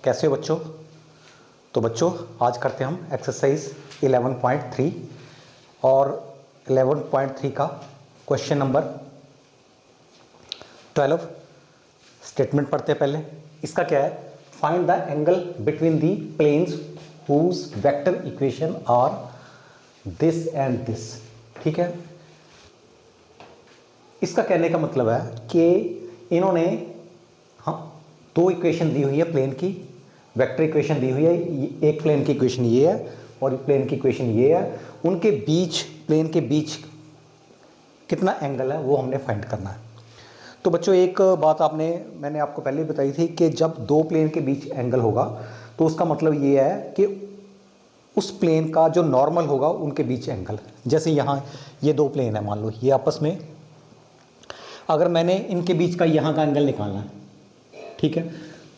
कैसे हो बच्चों? तो बच्चों आज करते हैं हम एक्सरसाइज 11.3 और 11.3 का क्वेश्चन नंबर 12 स्टेटमेंट पढ़ते हैं पहले। इसका क्या है? Find the angle between the planes whose vector equation are this and this. ठीक है, इसका कहने का मतलब है कि इन्होंने दो इक्वेशन दी हुई है प्लेन की, वेक्टर इक्वेशन दी हुई है। एक प्लेन की इक्वेशन ये है और प्लेन की इक्वेशन ये है। उनके बीच, प्लेन के बीच कितना एंगल है वो हमने फाइंड करना है। तो बच्चों एक बात मैंने आपको पहले ही बताई थी कि जब दो प्लेन के बीच एंगल होगा तो उसका मतलब ये है कि उस प्लेन का जो नॉर्मल होगा उनके बीच एंगल। जैसे यहाँ ये दो प्लेन है, मान लो ये आपस में, अगर मैंने इनके बीच का यहाँ का एंगल निकालना है, ठीक है,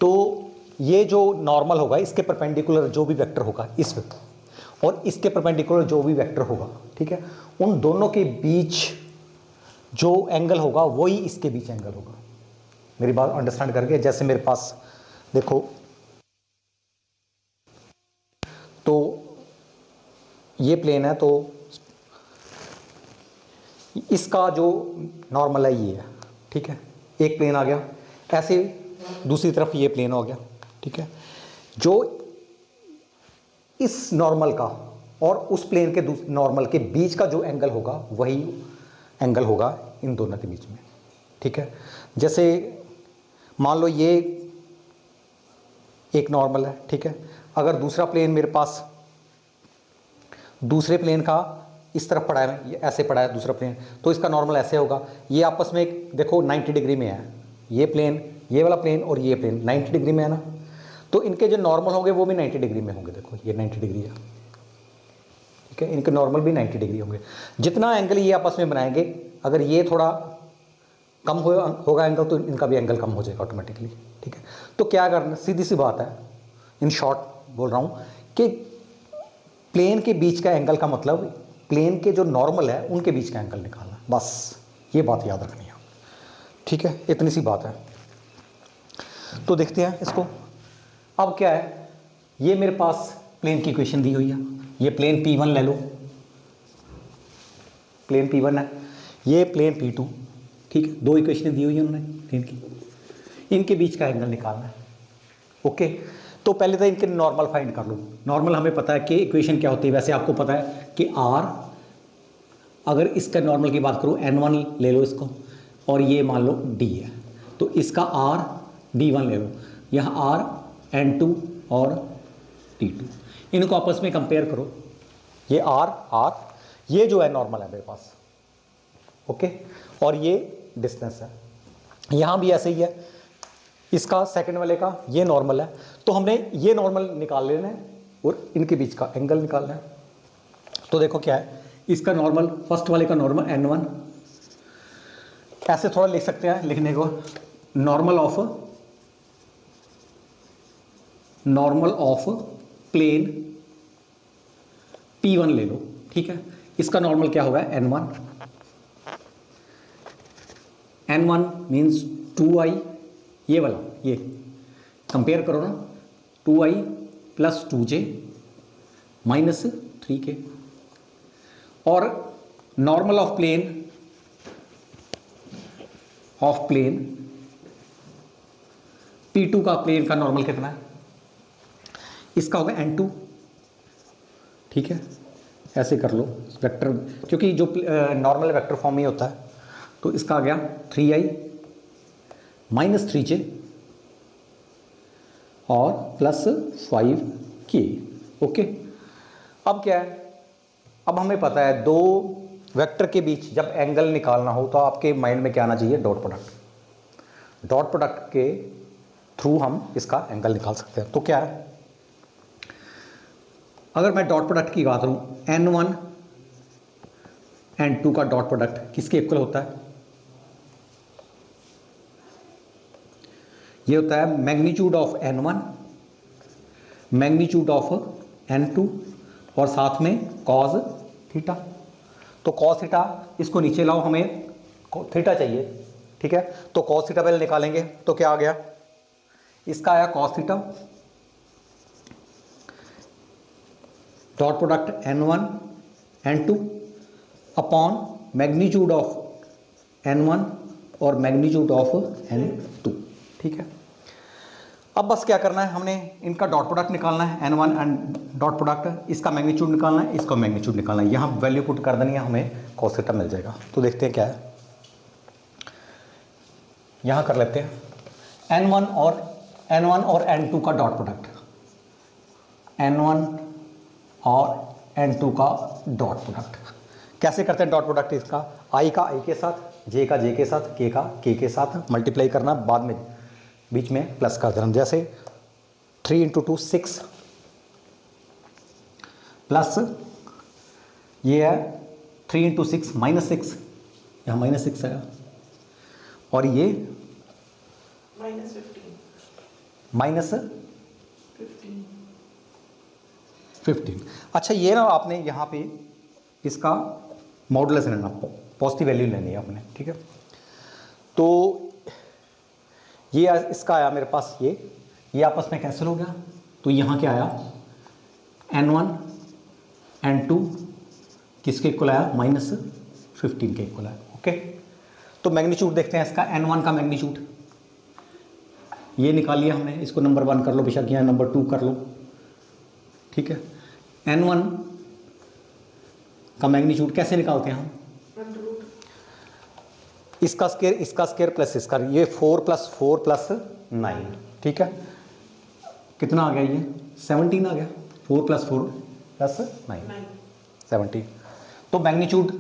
तो ये जो नॉर्मल होगा इसके परपेंडिकुलर जो भी वेक्टर होगा इस वेक्टर और इसके परपेंडिकुलर जो भी वेक्टर होगा, ठीक है, उन दोनों के बीच जो एंगल होगा वही इसके बीच एंगल होगा। मेरी बात अंडरस्टैंड करके? जैसे मेरे पास देखो, तो ये प्लेन है, तो इसका जो नॉर्मल है ये है, ठीक है, एक प्लेन आ गया, ऐसे दूसरी तरफ ये प्लेन हो गया, ठीक है। जो इस नॉर्मल का और उस प्लेन के नॉर्मल के बीच का जो एंगल होगा वही एंगल होगा इन दोनों के बीच में, ठीक है। जैसे मान लो ये एक नॉर्मल है, ठीक है, अगर दूसरा प्लेन मेरे पास दूसरे प्लेन का इस तरफ पड़ा है, ये ऐसे पड़ा है दूसरा प्लेन, तो इसका नॉर्मल ऐसे होगा। ये आपस में एक देखो 90 डिग्री में है, ये प्लेन, ये वाला प्लेन और ये प्लेन 90 डिग्री में है ना, तो इनके जो नॉर्मल होंगे वो भी 90 डिग्री में होंगे। देखो ये 90 डिग्री है, ठीक है, इनके नॉर्मल भी 90 डिग्री होंगे। जितना एंगल ये आपस में बनाएंगे, अगर ये थोड़ा कम होगा एंगल तो इनका भी एंगल कम हो जाएगा ऑटोमेटिकली, ठीक है। तो क्या करना, सीधी सी बात है, इन शॉर्ट बोल रहा हूँ कि प्लेन के बीच का एंगल का मतलब प्लेन के जो नॉर्मल है उनके बीच का एंगल निकालना, बस ये बात याद रखनी है, ठीक है, इतनी सी बात है। तो देखते हैं इसको। अब क्या है, ये मेरे पास प्लेन की इक्वेशन दी हुई है, ये प्लेन P1 ले लो, प्लेन P1 है, ये प्लेन P2, ठीक है, दो इक्वेशन दी हुई है उन्होंने प्लेन की, इनके बीच का एंगल निकालना है। ओके, तो पहले तो इनके नॉर्मल फाइंड कर लो। नॉर्मल हमें पता है कि इक्वेशन क्या होती है, वैसे आपको पता है कि R, अगर इसका नॉर्मल की बात करूँ N1 ले लो इसको, और ये मान लो D है, तो इसका R D1 ले लो, यहाँ R N2 और T2, इनको आपस में कंपेयर करो। ये R ये जो है नॉर्मल है मेरे पास, ओके, और ये डिस्टेंस है। यहाँ भी ऐसे ही है, इसका सेकंड वाले का ये नॉर्मल है, तो हमने ये नॉर्मल निकाल लेना है और इनके बीच का एंगल निकालना है। तो देखो क्या है, इसका नॉर्मल, फर्स्ट वाले का नॉर्मल N1, ऐसे थोड़ा लिख सकते हैं, लिखने को नॉर्मल ऑफ प्लेन P1 ले लो, ठीक है, इसका नॉर्मल क्या होगा N1 मीन्स 2i, ये वाला, ये कंपेयर करो ना, 2i plus 2j minus 3k, और नॉर्मल ऑफ प्लेन P2 का, प्लेन का नॉर्मल कितना है, इसका होगा N2, ठीक है, ऐसे कर लो वेक्टर, क्योंकि जो नॉर्मल वेक्टर फॉर्म में होता है, तो इसका आ गया 3i माइनस 3j और प्लस 5k। ओके, अब क्या है, अब हमें पता है दो वेक्टर के बीच जब एंगल निकालना हो तो आपके माइंड में क्या आना चाहिए, डॉट प्रोडक्ट। डॉट प्रोडक्ट के थ्रू हम इसका एंगल निकाल सकते हैं। तो क्या है, अगर मैं डॉट प्रोडक्ट की बात करूं, N1 N2 का डॉट प्रोडक्ट किसके इक्वल होता है, ये होता है magnitude of N1 magnitude of N2 और साथ में कॉस थीटा। तो कॉस थीटा, इसको नीचे लाओ, हमें थीटा चाहिए, ठीक है, तो कॉस थीटा पहले निकालेंगे। तो क्या आ गया, इसका आया cos theta dot product n1 n2 upon magnitude of n1 और मैग्नीट्यूड ऑफ n2, ठीक है। अब बस क्या करना है, हमने इनका डॉट प्रोडक्ट निकालना है, n1 एंड डॉट प्रोडक्ट, इसका मैग्नीट्यूड निकालना है, इसका मैग्नीट्यूड निकालना है, यहाँ वैल्यू पुट कर देनी है, हमें cos थीटा मिल जाएगा। तो देखते हैं क्या है, यहाँ कर लेते हैं n1 और n2 का डॉट प्रोडक्ट, n1 और n2 का डॉट प्रोडक्ट कैसे करते हैं? डॉट प्रोडक्ट इसका i का i के साथ, j का j के साथ, k का k के साथ मल्टीप्लाई करना, बाद में बीच में प्लस कर देना। जैसे 3 इंटू 2 6 प्लस ये है 3 इंटू 6 -6, यहाँ -6 है, और ये -15। अच्छा ये ना आपने यहाँ पे इसका मॉडुलस लेना, पॉजिटिव वैल्यू लेनी है आपने, ठीक है। तो ये इसका आया मेरे पास, ये आपस में कैंसिल हो गया, तो यहाँ क्या आया n1 n2 किसके इक्वल आया? -15 के इक्वल आया, ओके। तो मैग्नीट्यूड देखते हैं इसका, n1 का मैग्नीट्यूड ये निकाल लिया हमने, इसको नंबर 1 कर लो, बेशक यहाँ नंबर 2 कर लो, ठीक है। n1 का मैग्नीट्यूड कैसे निकालते हैं हम? इसका स्क्वायर प्लस इसका, ये 4 + 4 + 9, ठीक है। कितना आ गया? ये 17 आ गया, 4 + 4 + 9 17। तो मैग्नीट्यूड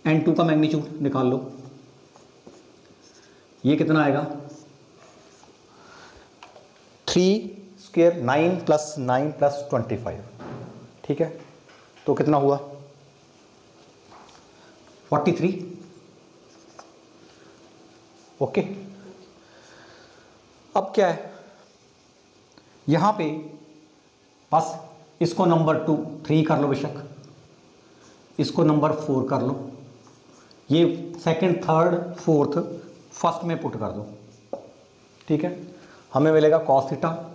n2 का मैग्नीट्यूड निकाल लो, ये कितना आएगा? 3² 9 + 9 + 25, ठीक है। तो कितना हुआ? 43, ओके। अब क्या है यहाँ पे, बस इसको नंबर 3 कर लो, बेशक इसको नंबर 4 कर लो, ये सेकंड, थर्ड, फोर्थ फर्स्ट में पुट कर दो, ठीक है। हमें मिलेगा cos theta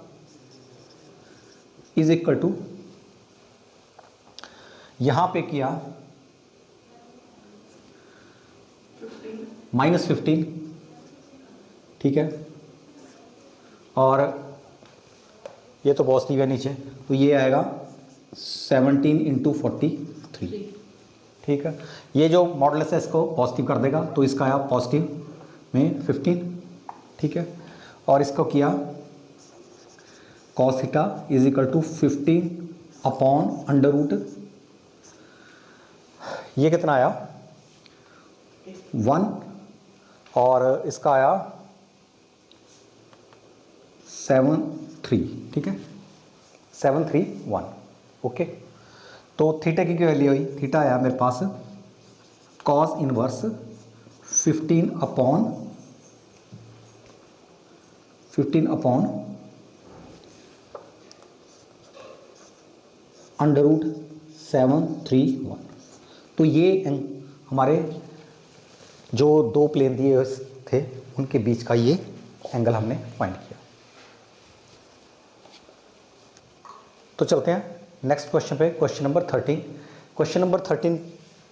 is equal to, यहाँ पे किया -15, ठीक है, और ये तो पॉजिटिव है नीचे, तो ये आएगा 17 × 43, ठीक है। ये जो मॉडुलस है इसको पॉजिटिव कर देगा, तो इसका आया पॉजिटिव में 15, ठीक है। और इसको किया cos theta is equal to 15 upon √, ये कितना आया? 1, और इसका आया 7.3, ठीक है, 731, ओके। तो थीटा की क्या वैल्यू आई? थीटा आया मेरे पास cos इनवर्स 15 अपॉन √731। तो ये हमारे जो दो प्लेन दिए थे उनके बीच का ये एंगल हमने फाइंड किया। तो चलते हैं नेक्स्ट क्वेश्चन पे, क्वेश्चन नंबर 13। क्वेश्चन नंबर 13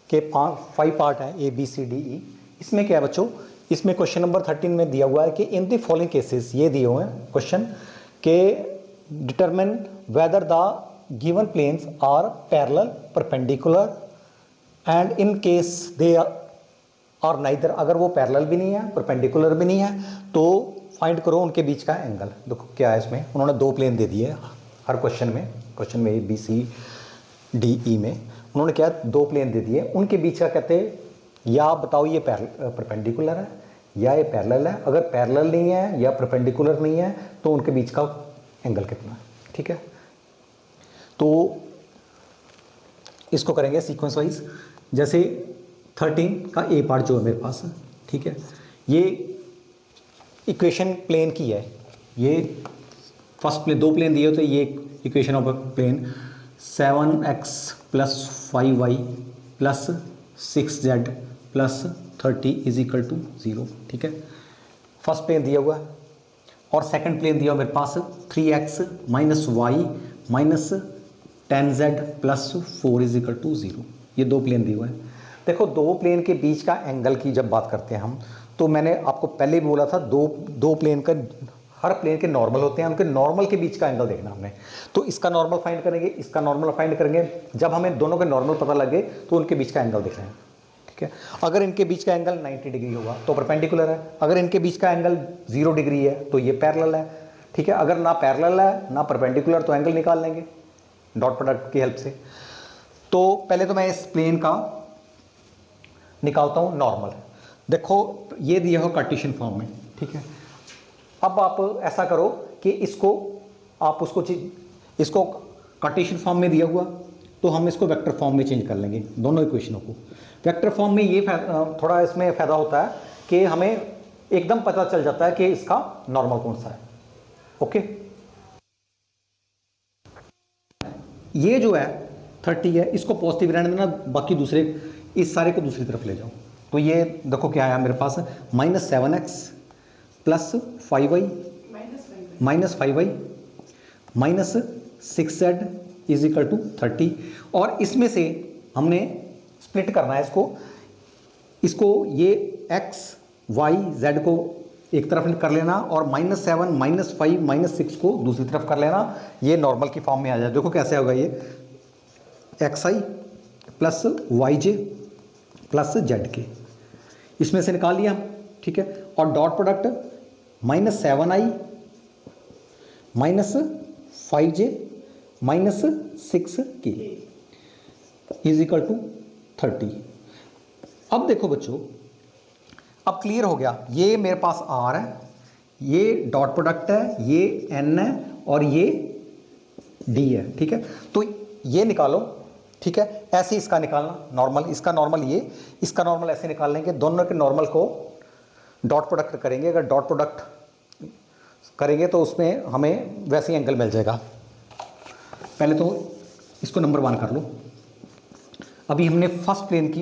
के 5 पार्ट हैं, A B C D E। इसमें क्या है बच्चों, इसमें क्वेश्चन नंबर 13 में दिया हुआ है कि इन द फॉलोइंग केसेस, ये दिए हुए हैं क्वेश्चन के, determine whether the given planes are parallel, perpendicular and in case they are neither, अगर वो पैरेलल भी नहीं है परपेंडिकुलर भी नहीं है तो फाइंड करो उनके बीच का एंगल। देखो क्या है इसमें, उन्होंने 2 प्लेन दे दिए हर क्वेश्चन में A B C D E में उन्होंने क्या 2 प्लेन दे दिए, उनके बीच का कहते हैं या आप बताओ ये परपेंडिकुलर है या ये पैरेलल है। अगर पैरेलल नहीं है या परपेंडिकुलर नहीं है तो उनके बीच का एंगल कितना है, ठीक है। तो इसको करेंगे सीक्वेंस वाइज। जैसे 13 का ए पार्ट जो है मेरे पास, ठीक है, ये इक्वेशन प्लेन की है, ये फर्स्ट प्लेन 2 प्लेन दिए, तो ये equation of plane 7x + 5y + 6z + 30 is equal to 0, ठीक है। फर्स्ट प्लेन दिया हुआ है और सेकंड प्लेन दिया हुआ मेरे पास 3x - y - 10z plus 4 is equal to 0। ये दो प्लेन दिए हुए हैं। देखो दो प्लेन के बीच का एंगल की जब बात करते हैं हम, तो मैंने आपको पहले भी बोला था दो प्लेन का, हर प्लेन के नॉर्मल होते हैं, उनके नॉर्मल के बीच का एंगल देखना हमने। तो इसका नॉर्मल फाइंड करेंगे, इसका नॉर्मल फाइंड करेंगे। जब हमें दोनों के नॉर्मल पता लगे तो उनके बीच का एंगल देख रहे हैं, ठीक है। अगर इनके बीच का एंगल 90 डिग्री होगा तो परपेंडिकुलर है, अगर इनके बीच का एंगल 0 डिग्री है तो ये पैरेलल है, ठीक है। अगर ना पैरेलल है ना परपेंडिकुलर तो एंगल निकाल लेंगे डॉट प्रोडक्ट की हेल्प से। तो पहले तो मैं इस प्लेन का निकालता हूं नॉर्मल। देखो ये दिया हो कार्टेशियन फॉर्म में, ठीक है। अब आप ऐसा करो कि इसको आप इसको कार्टेशियन फॉर्म में दिया हुआ, तो हम इसको वेक्टर फॉर्म में चेंज कर लेंगे दोनों इक्वेशनों को। वेक्टर फॉर्म में ये थोड़ा इसमें फ़ायदा होता है कि हमें एकदम पता चल जाता है कि इसका नॉर्मल कौन सा है। ओके, ये जो है 30 है, इसको पॉजिटिव रहने देना, बाकी दूसरे इस सारे को दूसरी तरफ ले जाओ। तो ये देखो क्या आया मेरे पास, -7x plus 5y minus 6z is equal to 30। और इसमें से हमने स्प्लिट करना है इसको ये x y z को एक तरफ कर लेना और -7 -5 -6 को दूसरी तरफ कर लेना। ये नॉर्मल की फॉर्म में आ जाए। देखो कैसे होगा, ये xi plus yj plus zk, इसमें से निकाल लिया हम, ठीक है। और dot product -7i -5j -6k is equal to 30। अब देखो बच्चों, अब क्लियर हो गया, ये मेरे पास r है, ये डॉट प्रोडक्ट है, ये n है और ये d है, ठीक है। तो ये निकालो, ठीक है। ऐसे इसका निकालना नॉर्मल, इसका नॉर्मल ये, इसका नॉर्मल ऐसे निकाल लेंगे। दोनों के नॉर्मल को डॉट प्रोडक्ट करेंगे। अगर डॉट प्रोडक्ट करेंगे तो उसमें हमें वैसे ही एंगल मिल जाएगा। पहले तो इसको नंबर 1 कर लो। अभी हमने फर्स्ट प्लेन की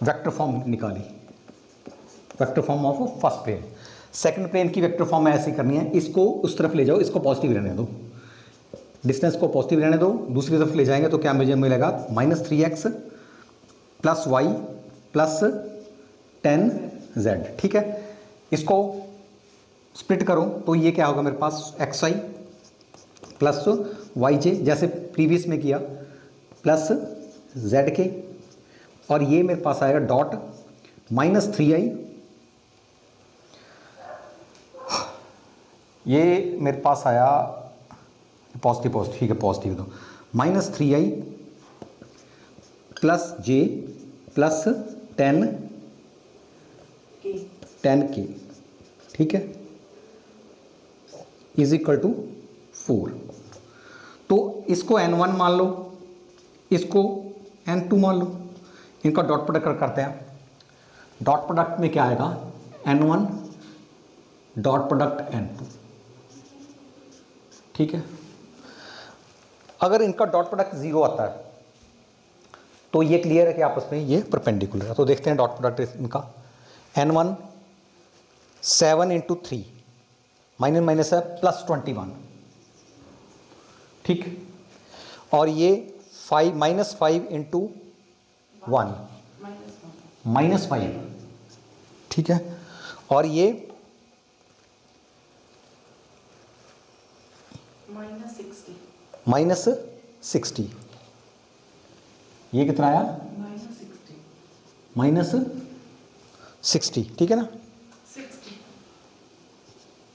वेक्टर फॉर्म निकाली, vector form of first plane. Second plane की वेक्टर फॉर्म ऐसे करनी है, इसको उस तरफ ले जाओ, इसको पॉजिटिव रहने दो, डिस्टेंस को पॉजिटिव रहने दो, दूसरी तरफ ले जाएंगे तो क्या मुझे मिलेगा, -3x plus y plus 10z, ठीक है। इसको स्प्लिट करो तो ये क्या होगा मेरे पास, xi प्लस yj जैसे प्रीवियस में किया प्लस zk, और ये मेरे पास आएगा डॉट -3i, ये मेरे पास आया पॉजिटिव, ठीक है पॉजिटिव दो, -3i plus j plus 10k, ठीक है, इज इक्वल टू 4। तो इसको n1 मान लो, इसको n2 मान लो, इनका डॉट प्रोडक्ट करते हैं। डॉट प्रोडक्ट में क्या आएगा, n1 डॉट प्रोडक्ट n2, ठीक है। अगर इनका डॉट प्रोडक्ट 0 आता है तो ये क्लियर है कि आपस में ये परपेंडिकुलर है। तो देखते हैं डॉट प्रोडक्ट इनका, n1 7 × 3 माइनस माइनस है +21, ठीक। और ये 5 -5 × 1 -5, ठीक है। और ये -60, ये कितना आया, -60, ठीक है ना, 60,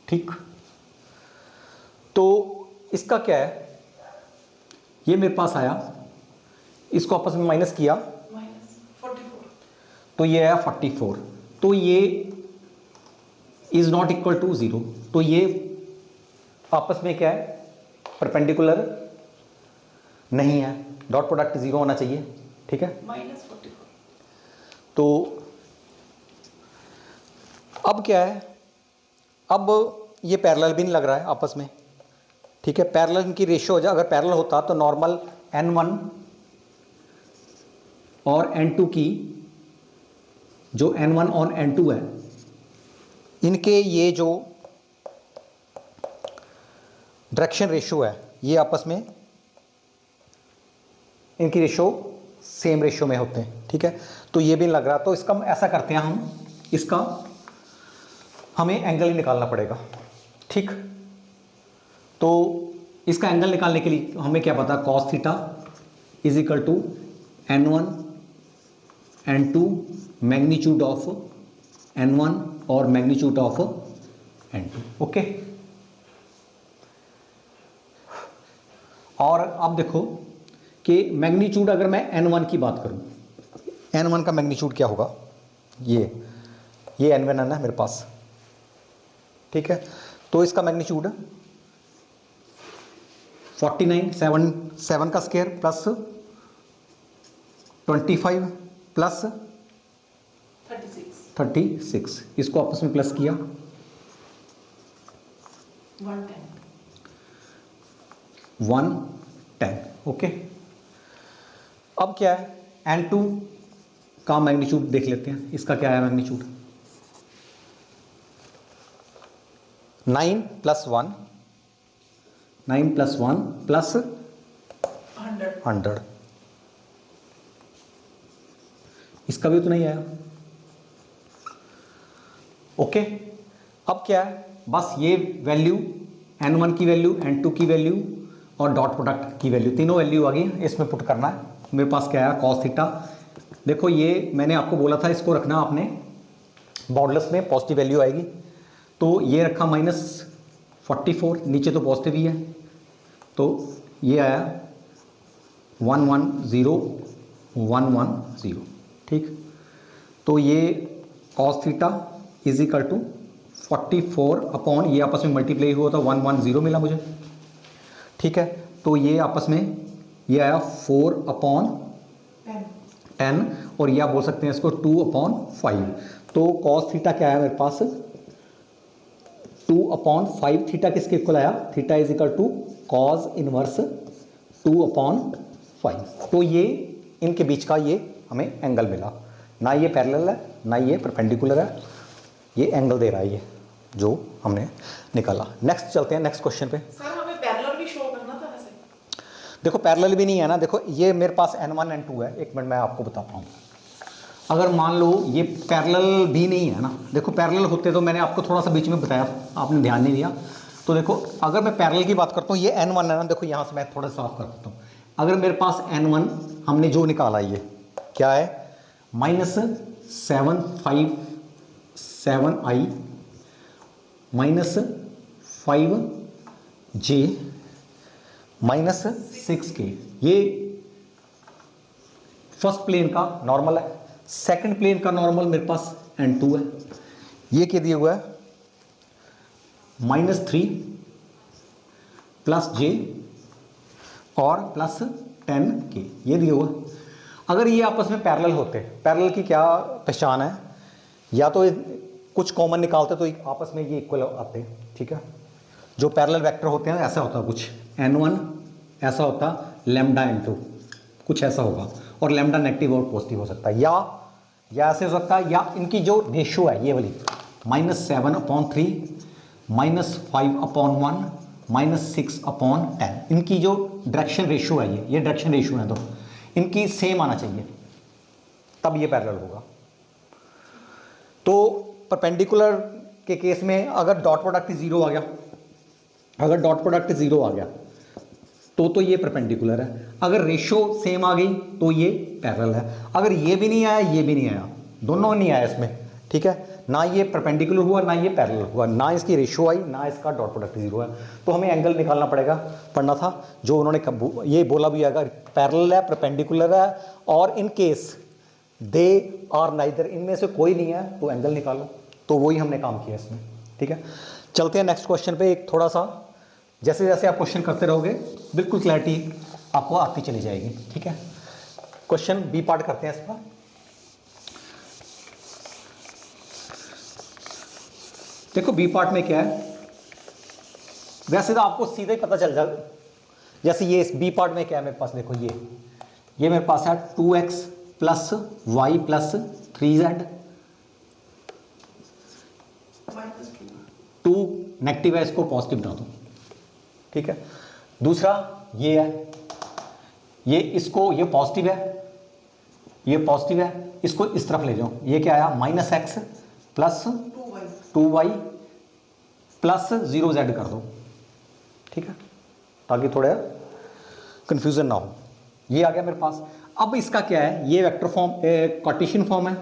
ठीक। तो इसका क्या है, ये मेरे पास आया, इसको आपस में माइनस किया -44, तो ये आया 44। तो ये इज नॉट इक्वल टू 0, तो ये आपस में क्या है, परपेंडिकुलर नहीं है, डॉट प्रोडक्ट 0 होना चाहिए, ठीक है, -44। तो अब क्या है, अब ये पैरेलल भी नहीं लग रहा है आपस में, ठीक है। पैरेलल इनकी रेशियो हो जाए, अगर पैरेलल होता तो नॉर्मल n1 और n2 की, जो n1 और n2 है, इनके ये जो डायरेक्शन रेशियो है ये आपस में इनकी रेशो सेम रेशो में होते हैं, ठीक है। तो ये भी लग रहा, तो इसका ऐसा करते हैं हम, इसका हमें एंगल ही निकालना पड़ेगा, ठीक। तो इसका एंगल निकालने के लिए हमें क्या पता, cos theta is equal to n1 n2 magnitude of n1 और मैग्नीट्यूड ऑफ n2, ओके। और अब देखो कि मैग्नीट्यूड, अगर मैं n1 की बात करूं, n1 का मैग्नीट्यूड क्या होगा, ये n1 है ना मेरे पास, ठीक है। तो इसका मैग्नीट्यूड 49, 7 का स्क्वायर प्लस 25 प्लस 36, इसको आपस में प्लस किया 110, ओके। अब क्या है, n2 का मैग्नीट्यूड देख लेते हैं, इसका क्या है मैग्नीट्यूड, 9 प्लस 1 प्लस 100, इसका भी तो नहीं आया, ओके। अब क्या है, बस ये वैल्यू n1 की वैल्यू, n2 की वैल्यू और डॉट प्रोडक्ट की वैल्यू, तीनों वैल्यू आ गई, इसमें पुट करना है। मेरे पास क्या है, cos थीटा, देखो ये मैंने आपको बोला था इसको रखना आपने मॉडुलस में, पॉजिटिव वैल्यू आएगी, तो ये रखा -44, नीचे तो पॉजिटिव ही है, तो ये आया 110, ठीक। तो ये cos theta is equal to 44 upon, ये आपस में मल्टीप्लाई हुआ था 110 मिला मुझे, ठीक है। तो ये आपस में ये आया 4/10 और ये आप बोल सकते हैं इसको 2/5। तो cos थीटा क्या आया मेरे पास, 2/5, थीटा किसके इक्वल आया, theta is equal to cos inverse 2/5। तो ये इनके बीच का ये हमें एंगल मिला, ना ये पैरेलल है ना ये परपेंडिकुलर है, ये एंगल दे रहा है ये जो हमने निकाला। नेक्स्ट चलते हैं नेक्स्ट क्वेश्चन पे। सर हमें पैरेलल भी शो करना था वैसे। देखो पैरेलल भी नहीं है ना, देखो ये मेरे पास n1 n2 है, एक मिनट मैं आपको बताता हूँ। अगर मान लो ये पैरेलल भी नहीं है ना, देखो पैरेलल होते तो मैंने आपको थोड़ा सा बीच में बताया, आपने ध्यान नहीं दिया। तो देखो अगर मैं पैरेलल की बात करता हूँ, ये n1 है ना, देखो यहाँ से मैं थोड़ा साफ कर देता हूँ। अगर मेरे पास n1 हमने जो निकाला ये क्या है, -757i -5j -6k, ये फर्स्ट प्लेन का नॉर्मल है। सेकंड प्लेन का नॉर्मल मेरे पास n2 है, ये क्या दिया हुआ है, -3 +j और +10k, ये दिया हुआ। अगर ये आपस में पैरेलल होते, पैरेलल की क्या पहचान है, या तो कुछ कॉमन निकालते तो आपस में ये इक्वल आते, ठीक है। जो पैरेलल वेक्टर होते हैं ऐसा होता कुछ, n1 ऐसा होता, लैम्डा n2 कुछ ऐसा होगा, और लैम्डा नेगेटिव और पॉजिटिव हो सकता है, या ऐसे हो सकता है, या इनकी जो रेशियो है ये वाली -7/3 -5/1 -6/10, इनकी जो डायरेक्शन रेशियो है, ये डायरेक्शन रेशियो है, तो इनकी सेम आना चाहिए, तब ये पैरेलल होगा। तो परपेंडिकुलर के केस में अगर डॉट प्रोडक्ट 0 आ गया, अगर डॉट प्रोडक्ट 0 आ गया तो ये परपेंडिकुलर है, अगर रेशियो सेम आ गई तो ये पैरेलल है। अगर ये भी नहीं आया, ये भी नहीं आया, दोनों नहीं आया इसमें, ठीक है, ना ये परपेंडिकुलर हुआ ना ये पैरेलल हुआ, ना इसकी रेशियो आई ना इसका डॉट प्रोडक्ट 0 है, तो हमें एंगल निकालना पड़ना था, जो उन्होंने ये बोला भी, अगर पैरेलल है परपेंडिकुलर है और in case they are neither, इनमें से कोई नहीं है तो एंगल निकालो, तो वही हमने काम किया इसमें, ठीक है। चलते हैं नेक्स्ट क्वेश्चन पे। एक थोड़ा सा जैसे जैसे आप क्वेश्चन करते रहोगे बिल्कुल क्लैरिटी आपको आती चली जाएगी, ठीक है। क्वेश्चन बी पार्ट करते हैं इसका। देखो बी पार्ट में क्या है, वैसे तो आपको सीधा ही पता चल जाएगा, जैसे ये इस बी पार्ट में क्या है मेरे पास, देखो ये मेरे पास है 2x + y + 3z, 2 नेगेटिव है, इसको पॉजिटिव बना दो, ठीक है। दूसरा ये है, ये इसको, ये पॉजिटिव है, ये पॉजिटिव है, इसको इस तरफ ले जाओ, ये क्या आया -x plus 2y plus 0z कर दो, ठीक है, ताकि थोड़ा कंफ्यूजन ना हो। ये आ गया मेरे पास। अब इसका क्या है, ये वेक्टर फॉर्म कार्टेशियन फॉर्म है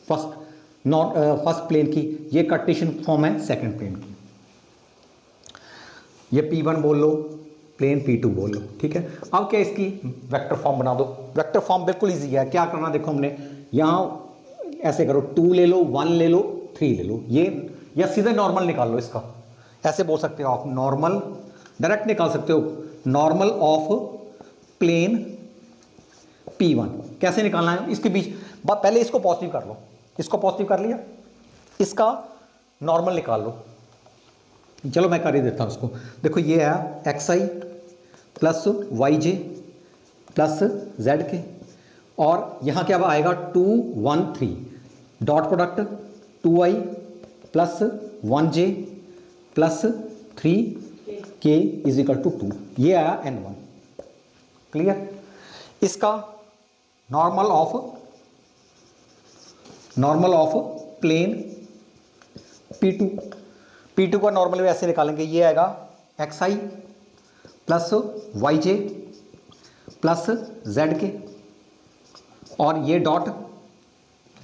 फर्स्ट प्लेन की, ये कार्टेशियन फॉर्म है सेकंड प्लेन की। ये P1 बोल लो, प्लेन P2 बोल लो, ठीक है। अब क्या इसकी वेक्टर फॉर्म बना दो। वेक्टर फॉर्म बिल्कुल इजी है, क्या करना देखो हमने, यहाँ ऐसे करो 2 ले लो, 1 ले लो, 3 ले लो, ये या सीधे नॉर्मल निकाल लो इसका, ऐसे बोल सकते हो आप, नॉर्मल डायरेक्ट निकाल सकते हो, नॉर्मल ऑफ प्लेन P1 कैसे निकालना है इसके बीच, पहले इसको पॉजिटिव कर लो, इसको पॉजिटिव कर लिया, इसका नॉर्मल निकाल लो। चलो मैं कर ही देता हूँ उसको। देखो ये है xi plus yj plus zk, और यहाँ क्या आएगा 2 1 3, dot product 2i plus 1j plus 3k is equal to 2, ये आया n1। क्लियर। इसका नॉर्मल ऑफ प्लेन P2 का नॉर्मल भी ऐसे निकालेंगे, ये आएगा xi plus yj plus zk, और ये डॉट,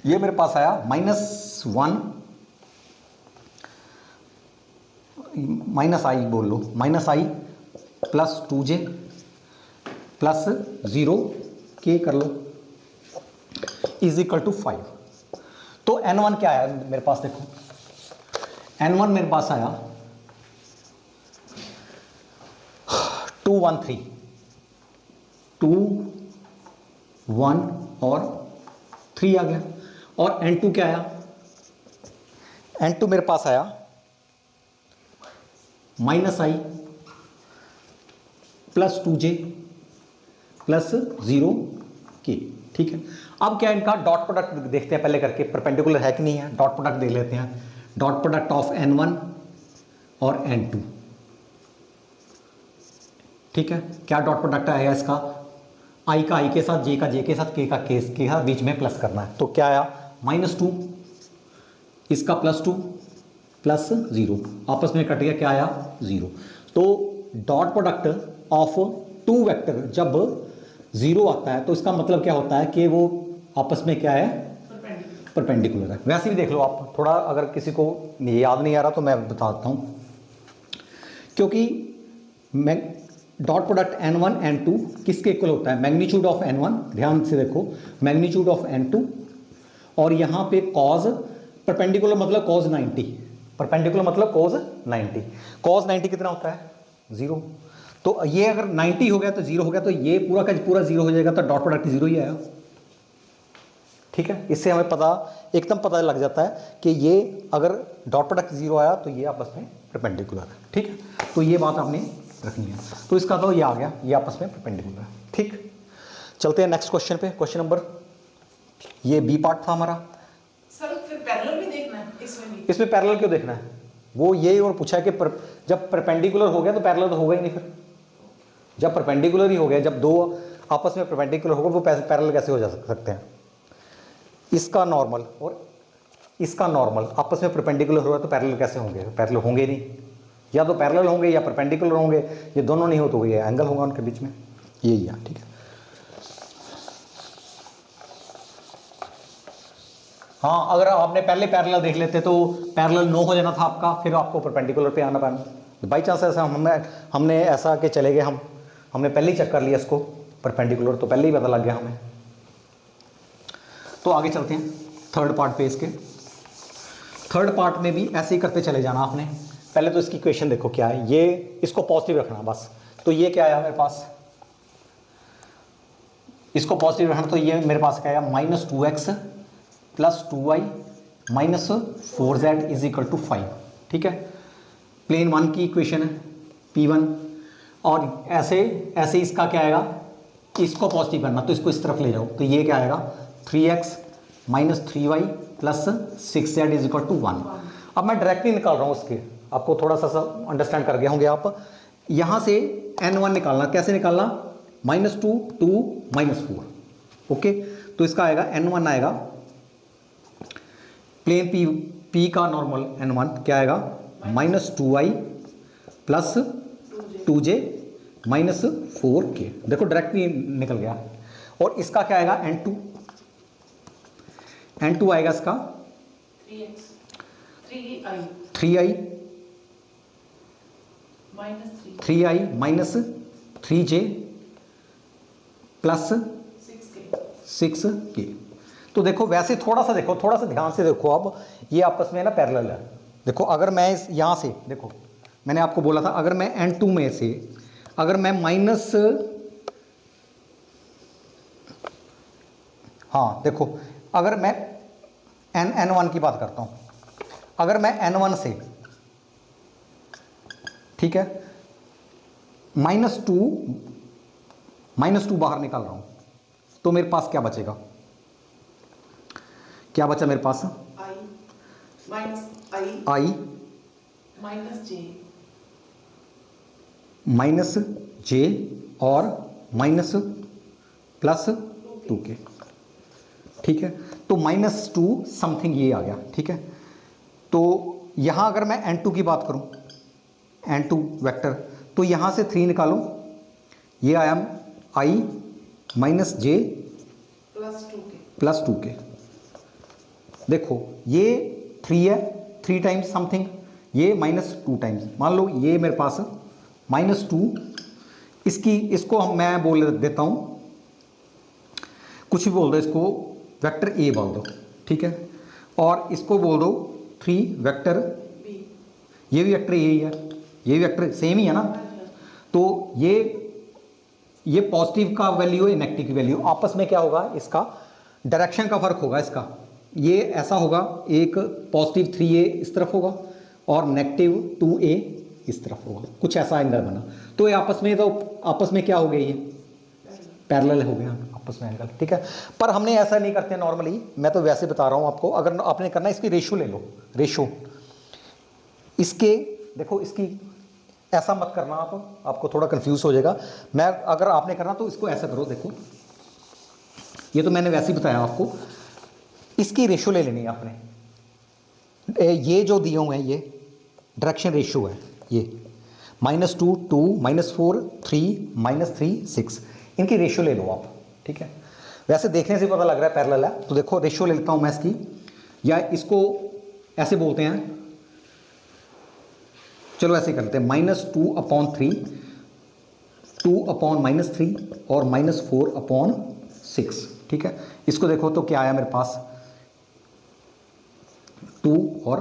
ये मेरे पास आया -1 -i बोल लो, -i plus 2j plus 0k कर लो इज इक्वल टू 5। तो n1 क्या आया मेरे पास, देखो n1 मेरे पास आया 2 1 3, 2 1 और 3 आ गया, और n2 क्या आया, n2 मेरे पास आया -i plus 2j plus 0k, ठीक है। अब क्या इनका डॉट प्रोडक्ट देखते हैं पहले करके, परपेंडिकुलर है कि नहीं है, डॉट प्रोडक्ट देख लेते हैं। डॉट प्रोडक्ट ऑफ n1 और n2, ठीक है। क्या डॉट प्रोडक्ट आएगा इसका, i का i के साथ, j का j के साथ, k का k के साथ, बीच में प्लस करना है। तो क्या आया -2, इसका +2 प्लस 0, आपस में कट गया, क्या आया 0। तो डॉट प्रोडक्ट ऑफ 2 वेक्टर जब 0 आता है तो इसका मतलब क्या होता है कि वो आपस में क्या है, परपेंडिकुलर है। वैसे भी देख लो आप, थोड़ा अगर किसी को याद नहीं आ रहा तो मैं बता देता हूँ, क्योंकि मैं डॉट प्रोडक्ट n1 n2 किसके इक्वल होता है, मैग्नीट्यूड ऑफ n1, ध्यान से देखो, मैग्नीट्यूड ऑफ n2, और यहाँ पे कॉज परपेंडिकुलर मतलब कॉज 90, परपेंडिकुलर मतलब कॉज 90, कॉज 90 कितना होता है 0। तो ये अगर 90 हो गया तो 0 हो गया, तो ये पूरा का पूरा 0 हो जाएगा, तो डॉट प्रोडक्ट 0 ही आया, ठीक है। इससे हमें एकदम पता लग जाता है कि ये अगर डॉट प्रोडक्ट 0 आया तो ये आपस में परपेंडिकुलर है, ठीक है। तो ये बात आपने रखनी है। तो इसका तो ये आ गया, ये आपस में परपेंडिकुलर है, ठीक। चलते हैं नेक्स्ट क्वेश्चन पे, क्वेश्चन नंबर, ये बी पार्ट था हमारा। सर फिर पैरेलल भी देखना है इसमें पैरेलल क्यों देखना है, वो ये और पूछा है कि जब परपेंडिकुलर हो गया तो पैरेलल तो होगा ही नहीं, फिर जब परपेंडिकुलर ही हो गया, जब दो आपस में परपेंडिकुलर होगा वो पैरेलल कैसे हो जा सकते हैं। इसका नॉर्मल और इसका नॉर्मल आपस में परपेंडिकुलर हो रहा तो पैरेलल कैसे होंगे, पैरेलल होंगे नहीं, या तो पैरेलल होंगे या परपेंडिकुलर होंगे, ये दोनों नहीं हो तो ये एंगल होगा उनके बीच में, यही है, ठीक है। हाँ, अगर आपने पहले पैरेलल देख लेते तो पैरेलल 9 हो जाना था आपका, फिर आपको परपेंडिकुलर पे आना पाना। बाई चांस ऐसा हमने ऐसा कि चले गए, हमने पहले ही चेक कर लिया इसको परपेंडिकुलर, तो पहले ही पता लग गया हमें। तो आगे चलते हैं थर्ड पार्ट पे। इसके थर्ड पार्ट में भी ऐसे ही करते चले जाना आपने। पहले तो इसकी इक्वेशन देखो क्या है, ये इसको पॉजिटिव रखना बस। तो ये क्या आया मेरे पास, इसको पॉजिटिव रखना, तो ये मेरे पास क्या आया -2x plus 2y minus 4z is equal to 5, ठीक है। प्लेन 1 की इक्वेशन है P1, और ऐसे ऐसे इसका क्या आएगा, इसको पॉजिटिव करना, तो इसको इस तरफ ले जाओ, तो ये क्या आएगा 3x minus 3y plus 6z is equal to 1। अब मैं डायरेक्टली निकाल रहा हूँ उसके, आपको थोड़ा सा अंडरस्टैंड कर गए होंगे आप। यहाँ से n1 निकालना, कैसे निकालना, -2 2 -4, ओके। तो इसका आएगा n1 आएगा प्लेन P का नॉर्मल n1 क्या आएगा -2i प्लस 2j -4k, देखो डायरेक्टली निकल गया। और इसका क्या आएगा n2, n2 आएगा इसका 3i -3j प्लस 6k। तो देखो वैसे थोड़ा सा देखो, थोड़ा सा ध्यान से देखो, अब ये आपस में ना पैरेलल है। देखो अगर मैं इस यहाँ से देखो, मैंने आपको बोला था अगर मैं n2 में से अगर मैं हाँ देखो, अगर मैं n1 की बात करता हूँ, अगर मैं n1 से, ठीक है, -2 बाहर निकाल रहा हूँ, तो मेरे पास क्या बचेगा, क्या बचा मेरे पास i माइनस j और माइनस प्लस 2k, ठीक है। तो -2 समथिंग ये आ गया, ठीक है। तो यहाँ अगर मैं n2 की बात करूँ, n2 वेक्टर, तो यहाँ से 3 निकालो, ये आया i minus j plus 2k। देखो ये 3 है, 3 टाइम्स समथिंग, ये -2 टाइम्स, मान लो ये मेरे पास -2, इसको मैं बोल देता हूँ, कुछ भी बोल दो, इसको वेक्टर ए बोल दो, ठीक है। और इसको बोल दो 3 वेक्टर बी, ये भी वेक्टर ए ही है, ये भी वेक्टर सेम ही है ना। तो ये पॉजिटिव का वैल्यू है, नेगेटिव की वैल्यू, आपस में क्या होगा, इसका डायरेक्शन का फर्क होगा। इसका ये ऐसा होगा, एक पॉजिटिव 3a इस तरफ होगा और नेगेटिव 2a इस तरफ होगा, कुछ ऐसा एंगल बना। तो ये आपस में क्या हो गया, ये पैरेलल हो गया आपस में एंगल, ठीक है। पर हमने ऐसा नहीं करते नॉर्मली, मैं तो वैसे बता रहा हूँ आपको। अगर आपने करना है, इसकी रेशो ले लो, रेशो इसके, देखो इसकी ऐसा मत करना आप, आपको थोड़ा कंफ्यूज हो जाएगा। मैं अगर आपने करना तो इसको ऐसा करो, देखो ये तो मैंने वैसे ही बताया आपको, इसकी रेशो ले लेनी है आपने। ये जो दिए हुए हैं ये डायरेक्शन रेशो है, ये -2 2 -4 3 -3 6, इनकी रेशो ले लो आप, ठीक है। वैसे देखने से पता लग रहा है पैरेलल है, तो देखो रेशो ले लेता हूँ मैं इसकी, या इसको ऐसे बोलते हैं, चलो ऐसे करते हैं, -2/3 2/-3 और -4/6, ठीक है। इसको देखो तो क्या आया मेरे पास 2 और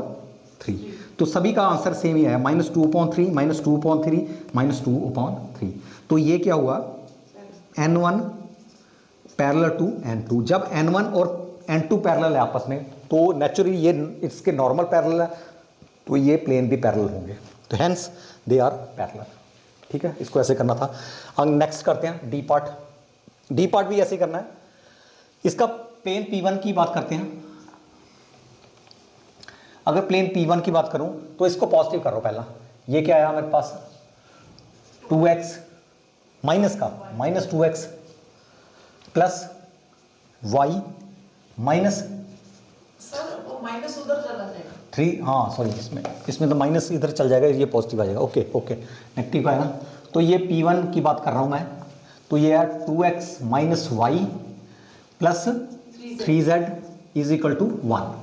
3, तो सभी का आंसर सेम ही है, -2/3 -2/3 -2/3। तो ये क्या हुआ, n1 पैरेलल टू n2। जब n1 और n2 पैरेलल है आपस में, तो नेचुरली ये इसके नॉर्मल पैरेलल है, तो ये प्लेन भी पैरेलल होंगे, तो हेंस दे आर पैरेलल, ठीक है। इसको ऐसे करना था। अब नेक्स्ट करते हैं डी पार्ट। डी पार्ट भी ऐसे करना है। इसका प्लेन P1 की बात करते हैं। अगर प्लेन P1 की बात करूं तो इसको पॉजिटिव करो पहला। ये क्या आया मेरे पास 2x माइनस का -2x plus y minus sir वो माइनस उधर चला जाएगा 3, हाँ सॉरी, इसमें तो माइनस इधर चल जाएगा, ये पॉजिटिव आ जाएगा, ओके ओके, नेगेटिव का है ना। तो ये P1 की बात कर रहा हूँ मैं, तो ये है 2x minus y plus 3z is equal to 1।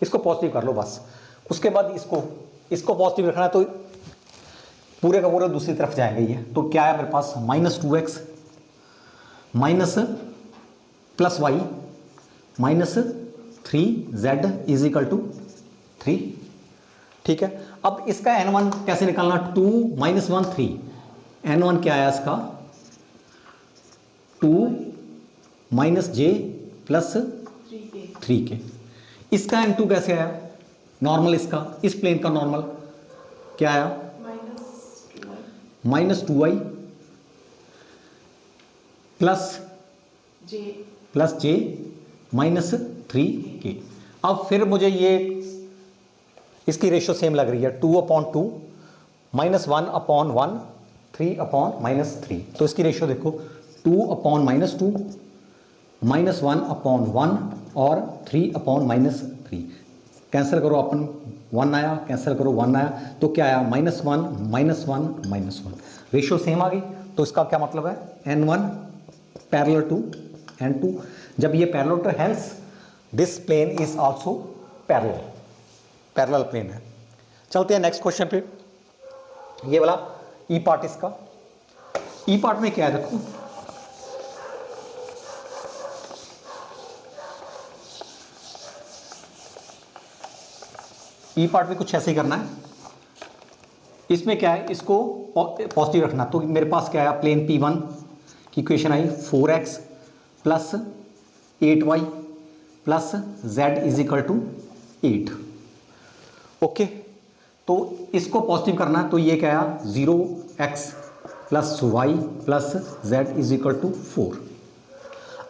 इसको पॉजिटिव कर लो बस। उसके बाद इसको पॉजिटिव रखना है, तो पूरे का पूरा दूसरी तरफ जाएंगे ये। तो क्या है मेरे पास -2x minus plus y minus 3z is equal to 3, ठीक है। अब इसका n1 कैसे निकालना, 2 - 1 3, n1 क्या आया इसका 2 - j प्लस 3k। इसका n2 कैसे आया, नॉर्मल इसका, इस प्लेन का नॉर्मल क्या आया -2y plus j minus 3k। अब फिर मुझे ये इसकी रेशो सेम लग रही है, 2/2 -1/1 3/-3, तो इसकी रेशियो देखो 2/-2, -1/1 और 3/-3। कैंसिल करो अपन, 1 आया, कैंसिल करो 1 आया, तो क्या आया -1 -1 -1। रेशियो सेम आ गई, तो इसका क्या मतलब है n1 पैरेलल टू n2। जब ये parallel to, hence this plane is also parallel plane है। चलते हैं नेक्स्ट क्वेश्चन पे। ये वाला ई पार्ट, इसका ई पार्ट में क्या है देखो, ई पार्ट में कुछ ऐसे ही करना है। इसमें क्या है, इसको पॉजिटिव रखना। तो मेरे पास क्या है, प्लेन P1 की इक्वेशन आई 4x plus 8y plus z is equal to 8। Okay, तो इसको पॉजिटिव करना है, तो ये क्या आया 0x plus y plus z is equal to 4।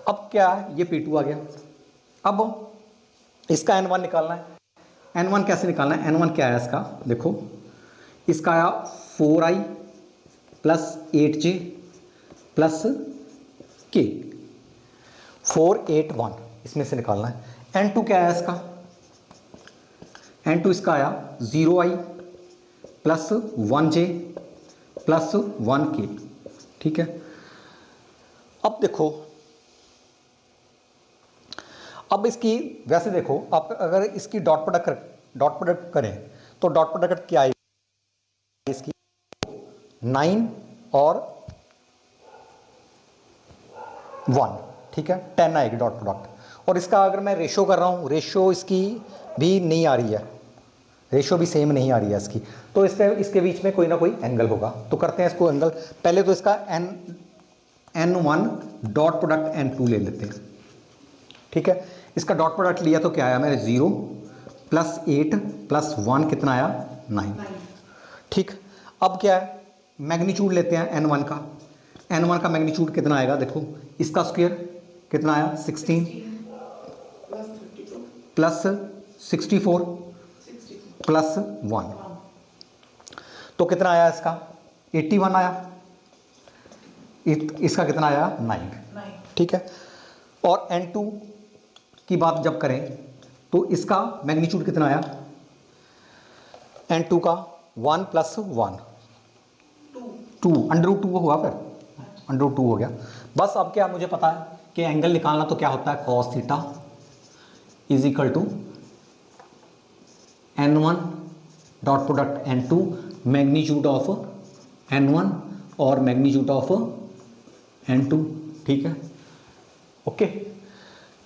अब क्या है, ये P2 आ गया। अब इसका n1 निकालना है। n1 कैसे निकालना है, n1 क्या है इसका देखो, इसका आया 4i plus 8j plus k, 481, इसमें से निकालना है। n2 क्या है इसका, n2 इसका आया 0i plus 1j plus 1k। ठीक है, अब देखो, अब इसकी वैसे देखो, आप अगर इसकी डॉट प्रोडक्ट करें तो डॉट प्रोडक्ट क्या आएगी इसकी, 9 और 1, ठीक है, 10 आएगी डॉट प्रोडक्ट। और इसका अगर मैं रेशो कर रहा हूँ, रेशो इसकी भी नहीं आ रही है, रेशो भी सेम नहीं आ रही है इसकी, तो इसके बीच में कोई ना कोई एंगल होगा। तो करते हैं इसको एंगल, पहले तो इसका n1 डॉट प्रोडक्ट n2 ले लेते हैं। ठीक है, इसका डॉट प्रोडक्ट लिया तो क्या आया मेरे 0 प्लस 8 प्लस 1 कितना आया 9। ठीक, अब क्या है, मैग्नीट्यूड लेते हैं n1 का। n1 का मैग्नीट्यूड कितना आएगा देखो, इसका स्क्वायर कितना आया 16 प्लस 64 प्लस 1, तो कितना आया इसका 81 आया, इसका कितना आया 9। ठीक है, और n2 की बात जब करें तो इसका मैग्नीट्यूड कितना आया, n2 का 1 प्लस 1 2, √2 हुआ, फिर √2 हो गया। बस अब क्या मुझे पता है कि एंगल निकालना तो क्या होता है, cos theta is equal to n1 dot product n2 magnitude of n1 और मैग्नीट्यूड ऑफ n2। ठीक है, ओके,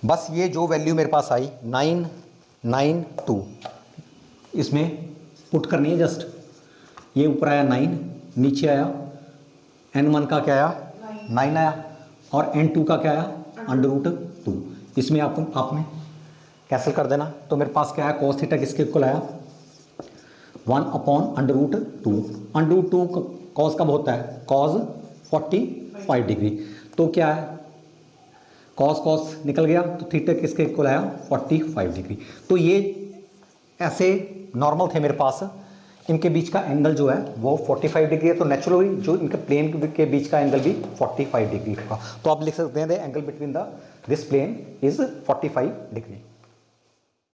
बस ये जो वैल्यू मेरे पास आई 992 इसमें पुट करनी है जस्ट। ये ऊपर आया 9, नीचे आया n1 का क्या आया 9 आया, और n2 का क्या आया √2। इसमें आपने कैंसिल कर देना, तो मेरे पास क्या है cos थीटा किसके इक्वल आया 1/√2। √2 cos कब होता है, cos 45 डिग्री, तो क्या है cos निकल गया, तो थीटा किसके इक्वल आया 45 डिग्री। तो ये ऐसे नॉर्मल थे मेरे पास, इनके बीच का एंगल जो है वो 45 डिग्री है, तो नेचुरली जो इनके प्लेन के बीच का एंगल भी 45 डिग्री होगा। तो आप लिख सकते हैं the angle between this plane is 45 degree.